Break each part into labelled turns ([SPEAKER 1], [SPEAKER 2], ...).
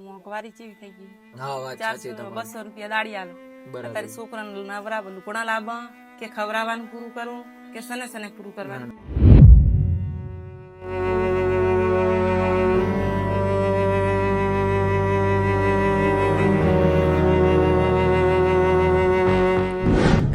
[SPEAKER 1] મોંઘવારી ચેવી થઈ ગઈ.
[SPEAKER 2] હા વાત સાચી
[SPEAKER 1] 400
[SPEAKER 2] તમારી.
[SPEAKER 1] 200 રૂપિયા દાડી આલો.
[SPEAKER 2] બરાબર.
[SPEAKER 1] અત્યારે છોકરાને નવરા લુકડા લાવવા કે ખવડાવવાનું પૂરું કરવું કે સને સને પૂરું કરવાનું.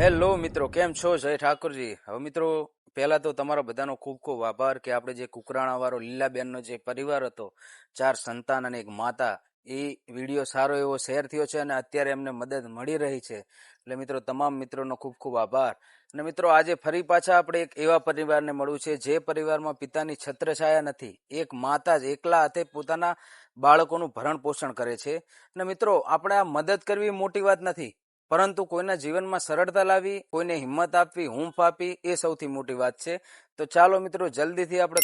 [SPEAKER 2] હેલો મિત્રો, કેમ છો? જય ઠાકોરજી. હવે મિત્રો, પહેલા તો તમારો બધાનો ખૂબ ખૂબ આભાર કે આપણે જે કુકરાણા વાળો લીલાબેનનો જે પરિવાર હતો, 4 સંતાન અને એક માતા, એ વિડીયો સારો એવો શેર થયો છે અને અત્યારે એમને મદદ મળી રહી છે. એટલે મિત્રો, તમામ મિત્રોનો ખૂબ ખૂબ આભાર. અને મિત્રો, આજે ફરી પાછા આપણે એક એવા પરિવારને મળવું છે જે પરિવારમાં પિતાની છત્રછાયા નથી. એક માતા જ એકલા હાથે પોતાના બાળકોનું ભરણ પોષણ કરે છે. અને મિત્રો, આપણે આ મદદ કરવી મોટી વાત નથી, પરંતુ કોઈના જીવનમાં સરળતા લાવી, કોઈને હિંમત આપવી, હૂંફ આપી, એ સૌથી મોટી વાત છે. તો ચાલો મિત્રો, જલ્દીથી આપણે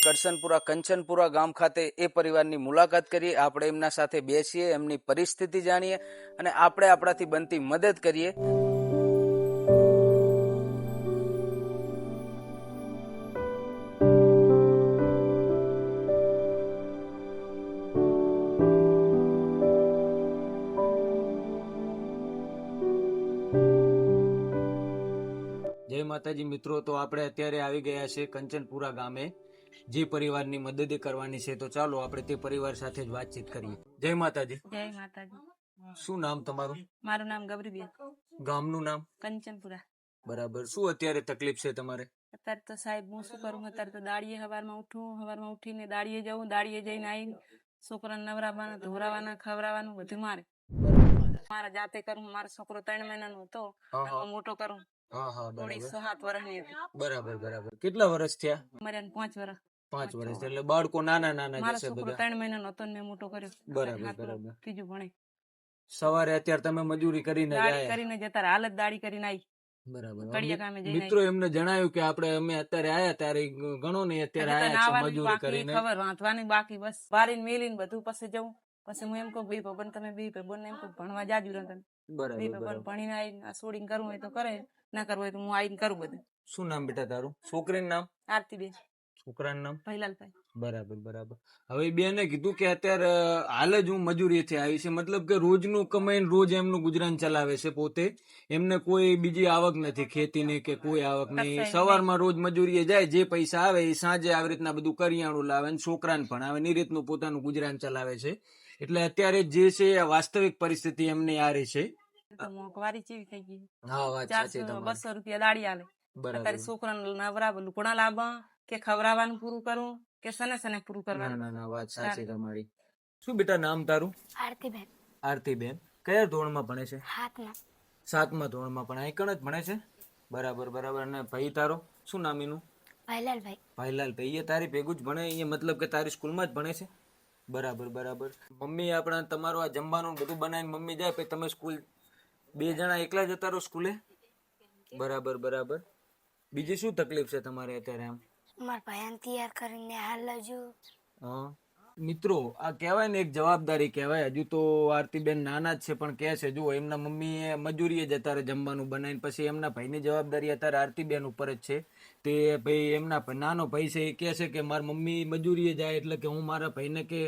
[SPEAKER 2] કંચનપુરા ગામ ખાતે એ પરિવારની મુલાકાત કરીએ. આપણે એમના સાથે બેસીએ, એમની પરિસ્થિતિ જાણીએ અને આપણે આપણાથી બનતી મદદ કરીએ. જય માતાજી મિત્રો, તો આપણે અત્યારે આવી ગયા છે કંચનપુરા ગામે, જે પરિવારની મદદ કરવાની છે. તો ચાલો આપણે તે પરિવાર સાથે જ વાતચીત કરીએ. જય માતાજી.
[SPEAKER 1] જય માતાજી.
[SPEAKER 2] શું નામ તમારું?
[SPEAKER 1] મારું નામ ગબરીબેન.
[SPEAKER 2] ગામનું નામ?
[SPEAKER 1] કંચનપુરા.
[SPEAKER 2] બરાબર. શું અત્યારે તકલીફ છે તમારે?
[SPEAKER 1] અત્યારે તો સાહેબ હું શું કરું, અત્યારે તો દાડીએ સવારમાં ઉઠીને દાડીએ જવું, દાડીએ જઈને આવીને છોકરાને નવરાવાના, ધોરાવાના, ખવડાવવાનું બધું મારે જાતે કરું. મારો છોકરો 3 મહિનાનો હતો, મોટો કરું. થોડી 7 વર્ષની હતી.
[SPEAKER 2] બરાબર. કેટલા વર્ષ થયા?
[SPEAKER 1] મારે 5 વર્ષ.
[SPEAKER 2] 5 વર્ષ. એટલે બાળકો નાના
[SPEAKER 1] મારો
[SPEAKER 2] જશે
[SPEAKER 1] છોકરો
[SPEAKER 2] બધા.
[SPEAKER 1] 3 મહિનાનો હતો ને મેં મોટો કર્યો.
[SPEAKER 2] બરાબર.
[SPEAKER 1] ત્રીજું ભણે.
[SPEAKER 2] સવારે અત્યારે તમે મજૂરી કરીને
[SPEAKER 1] દાડી
[SPEAKER 2] જાય?
[SPEAKER 1] કરીને જતા રહ્યા, હાલત દાડી કરીને આવી.
[SPEAKER 2] બરાબર.
[SPEAKER 1] કડિયા ગામે જઈને
[SPEAKER 2] મિત્રો એમને જણાવ્યું કે અમે અત્યારે આયા ત્યારે ઘણો નહીં, અત્યારે આયા છે મજૂરી કરીને.
[SPEAKER 1] ખબર વાંચવાની બાકી, બસ બારીને મેલીને બધું પછી જવું. પછી હું એમ કહું, બે ભાઈ તમે એમ કહું ભણવા જાજુ રહો તમે. બે ભાઈ ભણીને આવીને સોડીને કરવું હોય તો કરે, ના કરવું હોય તો હું આવીને કરું બધું.
[SPEAKER 2] શું નામ બેટા તારું? છોકરીનું નામ?
[SPEAKER 1] આરતીબેન.
[SPEAKER 2] છોકરાનું નામ?
[SPEAKER 1] ભૈલાલભાઈ.
[SPEAKER 2] બરાબર. હવે બેને કીધું કે અત્યારે હાલ જ હું મજૂરીથી આવી છે, મતલબ કે રોજનું કમાઈને રોજ એમનું ગુજરાન ચલાવે છે પોતે. એમને કોઈ બીજી આવક નથી, ખેતીની કે કોઈ આવક નહીં. સવારમાં રોજ મજૂરીએ જાય, જે પૈસા આવે એ સાંજે આવી રીતના બધું કરિયાણું લાવે ને છોકરાને ભણાવે, એ રીતનું પોતાનું ગુજરાન ચલાવે છે. એટલે અત્યારે જે છે વાસ્તવિક પરિસ્થિતિ એમની આ રહી છે.
[SPEAKER 1] મોંઘવારી ચેવી થઈ ગઈ.
[SPEAKER 2] હા વાત સાચી
[SPEAKER 1] 400
[SPEAKER 2] તમારી.
[SPEAKER 1] 200 રૂપિયા દાડી આલે. અત્યારે છોકરાને નવરા લુકડા લાવવા કે ખવડાવવાનું પૂરું કરવું કે સને પૂરું કરવાનું.
[SPEAKER 2] ના વાત સાચી તમારી. શું બેટા નામ તારું?
[SPEAKER 3] આરતીબેન.
[SPEAKER 2] આરતીબેન. કયા ધોરણમાં ભણે છે?
[SPEAKER 3] 7મા
[SPEAKER 2] ધોરણમાં પણ આઈકણ જ ભણે છે. બરાબર. અને ભાઈ તારો શું નામ એનું?
[SPEAKER 3] ભૈલાલભાઈ.
[SPEAKER 2] ભાઈલાલભાઈ. એ તારી ભેગું જ ભણે? એ મતલબ કે તારી સ્કૂલમાં જ ભણે છે? બરાબર. મમ્મી આપણા તમારું આ જમવાનું બધું બનાવીને મમ્મી જાય, પછી તમે સ્કૂલ 2 જણા એકલા જતા રહો સ્કૂલે? બરાબર. બીજી શું તકલીફ છે તમારે અત્યારે? આમ
[SPEAKER 3] મારા ભાઈને તૈયાર કરીને હાલ હજુ.
[SPEAKER 2] મિત્રો, આ કહેવાય ને એક જવાબદારી કહેવાય. હજુ તો આરતીબેન નાના જ છે, પણ કહે છે જુઓ એમના મમ્મીએ મજૂરીએ જતા રહે જમવાનું બનાવીને, પછી એમના ભાઈની જવાબદારી અત્યારે આરતીબેન ઉપર જ છે. તે ભાઈ એમના નાનો ભાઈ છે, એ કહે છે કે મારી મમ્મી મજૂરીએ જાય એટલે કે હું મારા ભાઈને કે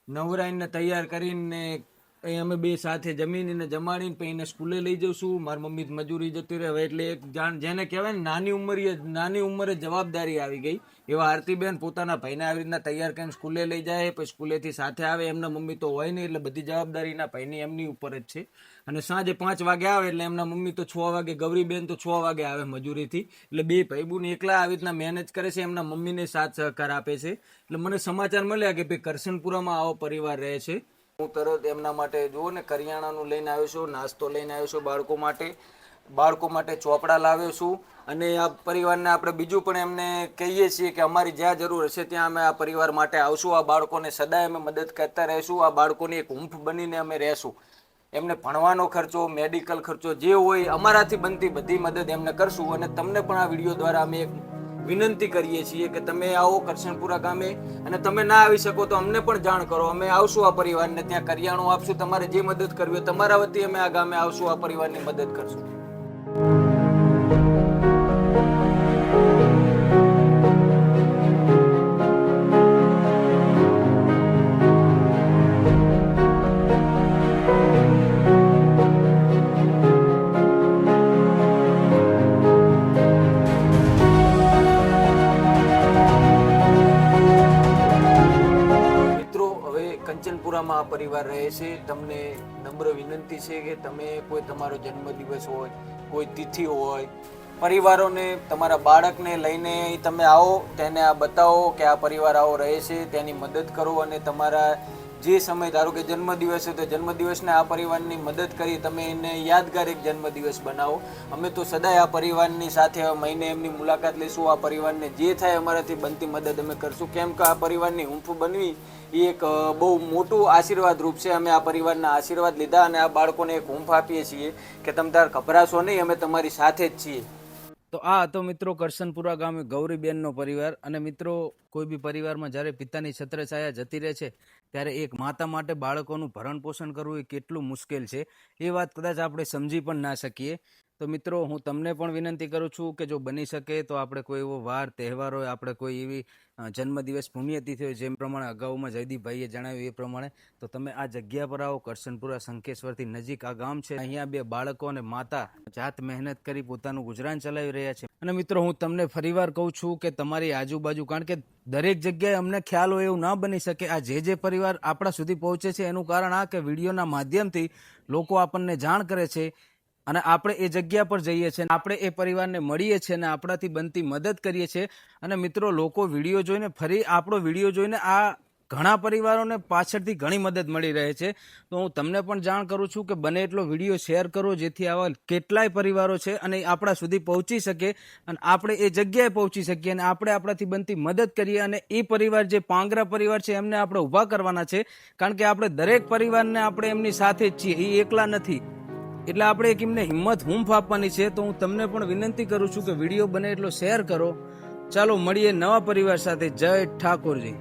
[SPEAKER 2] નવરાઈને તૈયાર કરીને અમે 2 સાથે જમીને જમાડીને પછી એને સ્કૂલે લઈ જશું. મારી મમ્મી મજૂરી જતી રહે. એટલે એક જેને કહેવાય ને નાની ઉંમરે જવાબદારી આવી ગઈ, એવા આરતીબેન પોતાના ભાઈને આવી રીતના તૈયાર કરીને સ્કૂલે લઈ જાય, પછી સ્કૂલેથી સાથે આવે. એમના મમ્મી તો હોય નહીં, એટલે બધી જવાબદારીના ભાઈની એમની ઉપર જ છે. અને સાંજે 5 વાગે આવે એટલે એમના મમ્મી તો 6 વાગે, ગૌરીબેન તો 6 વાગે આવે મજૂરીથી. એટલે 2 ભાઈબુન એકલા આવી રીતના મેનેજ કરે છે, એમના મમ્મીને સાથ સહકાર આપે છે. એટલે મને સમાચાર મળ્યા કે ભાઈ કરશનપુરામાં આવો પરિવાર રહે છે. હું તરત એમના માટે જુઓ ને કરિયાણાનું લઈને આવ્યો છું, નાસ્તો લઈને આવ્યો છું બાળકો માટે ચોપડા લાવ્યો છું. અને આ પરિવારને આપણે બીજું પણ એમને કહીએ છીએ કે અમારી જ્યાં જરૂર હશે ત્યાં અમે આ પરિવાર માટે આવશું. આ બાળકોને સદાય અમે મદદ કરતા રહીશું. આ બાળકોની એક હૂંફ બનીને અમે રહેશું. એમને ભણવાનો ખર્ચો, મેડિકલ ખર્ચો જે હોય અમારાથી બનતી બધી મદદ એમને કરશું. અને તમને પણ આ વિડીયો દ્વારા અમે એક વિનંતી કરીએ છીએ કે તમે આવો કરશનપુરા ગામે, અને તમે ના આવી શકો તો અમને પણ જાણ કરો. અમે આવશું આ પરિવારને ત્યાં કરિયાણું આપશું. તમારે જે મદદ કરવી હોય તમારા વતી અમે આ ગામે આવશું, આ પરિવારની મદદ કરશું. વિસ્તારમાં આ પરિવાર રહે છે. તમને નમ્ર વિનંતી છે કે તમે કોઈ તમારો જન્મદિવસ હોય, કોઈ તિથિ હોય, પરિવારોને તમારા બાળકને લઈને તમે આવો, તેને આ બતાવો કે આ પરિવાર આવો રહે છે, તેની મદદ કરો અને તમારા જે સમય ધારો કે જન્મદિવસ છે તો જન્મદિવસને આ પરિવારની મદદ કરી તમે એને યાદગાર એક જન્મદિવસ બનાવો. અમે તો સદાય આ પરિવારની સાથે મહિને એમની મુલાકાત લઈશું. આ પરિવારને જે થાય અમારાથી બનતી મદદ અમે કરશું, કેમ કે આ પરિવારની હૂંફ બનવી એ એક બહુ મોટું આશીર્વાદ રૂપ છે. અમે આ પરિવારના આશીર્વાદ લીધા અને આ બાળકોને એક હૂંફ આપીએ છીએ કે તમે તાર ગભરાશો નહીં, અમે તમારી સાથે જ છીએ. તો આ હતો મિત્રો કરશનપુરા ગામે ગૌરીબેનનો પરિવાર. અને મિત્રો, કોઈ બી પરિવારમાં જ્યારે પિતાની છત્રછાયા જતી રહે છે ત્યારે એક માતા માટે બાળકોનું ભરણ પોષણ કરવું એ કેટલું મુશ્કેલ છે એ વાત કદાચ આપણે સમજી પણ ના શકીએ. તો મિત્રો, હું તમને પણ વિનંતી કરું છું કે જો બની શકે તો આપણે કોઈ એવો વાર તહેવાર હોય, આપણે કોઈ એવી જન્મદિવસ પુણ્યતિથિ હોય, જેમ પ્રમાણે અગાઉમાં જયદીપભાઈએ જણાવ્યું એ પ્રમાણે, તો તમે આ જગ્યા પર આવો. કરશનપુરા શંખેશ્વરથી નજીક આ ગામ છે. અહીંયા બે બાળકો અને માતા જાત મહેનત કરી પોતાનું ગુજરાન ચલાવી રહ્યા છે. અને મિત્રો, હું તમને ફરીવાર કહું છું કે તમારી આજુબાજુ, કારણ કે દરેક જગ્યાએ અમને ખ્યાલ હોય એવું ના બની શકે. આ જે પરિવાર આપણા સુધી પહોંચે છે એનું કારણ આ કે વિડીયોના માધ્યમથી લોકો આપણને જાણ કરે છે અને આપણે એ જગ્યા પર જઈએ છીએ, આપણે એ પરિવારને મળીએ છીએ અને આપણાથી બનતી મદદ કરીએ છીએ. અને મિત્રો, લોકો વિડીયો જોઈને, ફરી આપણો વિડીયો જોઈને આ ઘણા પરિવારોને પાછળથી ઘણી મદદ મળી રહે છે. તો હું તમને પણ જાણ કરું છું કે બને એટલો વિડીયો શેર કરો, જેથી આવા કેટલાય પરિવારો છે અને આપણા સુધી પહોંચી શકે અને આપણે એ જગ્યાએ પહોંચી શકીએ અને આપણે આપણાથી બનતી મદદ કરીએ. અને એ પરિવાર, જે પાંગરા પરિવાર છે, એમને આપણે ઊભા કરવાના છે, કારણ કે આપણે દરેક પરિવારને આપણે એમની સાથે જ છીએ, એ એકલા નથી. એટલે આપણે એક એમને હિંમત, હૂંફ આપવાની છે. તો હું તમને પણ વિનંતી કરું છું કે વિડીયો બને એટલો શેર કરો. ચાલો મળીએ નવા પરિવાર સાથે. જય ઠાકોરજી.